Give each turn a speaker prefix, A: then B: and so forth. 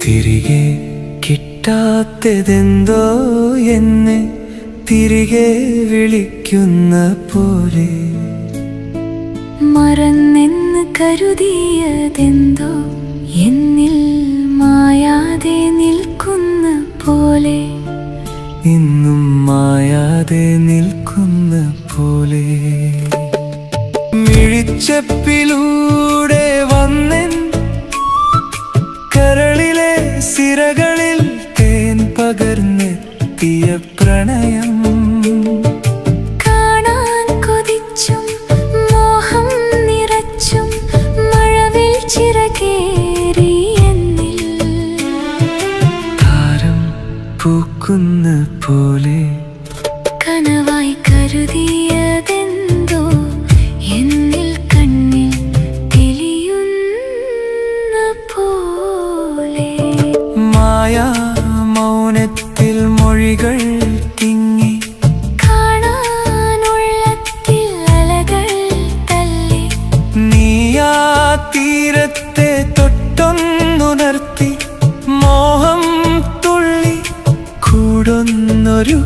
A: തിരികെ കിട്ടാത്തതെന്തോ എന്നെ തിരികെ വിളിക്കുന്ന പോലെ,
B: മറന്നെന്ന് കരുതിയതെന്തോ എന്നിൽ മായാതെ നിൽക്കുന്ന പോലെ,
A: ഇന്നും മായാതെ നിൽക്കുന്ന പോലെ. മിഴിച്ചപ്പിലൂടെ വന്നെൻ കരളിലെ സിരകളിൽ തേൻ പകർന്നെത്തിയ പ്രണയം,
B: കാണാൻ കൊതിച്ചും മോഹം നിറച്ചും മഴവിൽ ചിറകേറി എന്നിൽ,
A: താരം പൂക്കുന്ന പോലെ,
B: കനവായി കരുതിയതെന്തോ എന്നിൽ കണ്ണിൽ തെളിയുന്ന പോലെ.
A: മായാ മൗനത്തിൽ മൊഴികൾ തിങ്ങി,
B: കാണാനുള്ളത്തിൽ അലകൾ തല്ലി,
A: നീയാ തീരത്തെ തൊട്ടൊന്നുണർത്തി മോഹം തുള്ളി കൂടൊന്നൊരു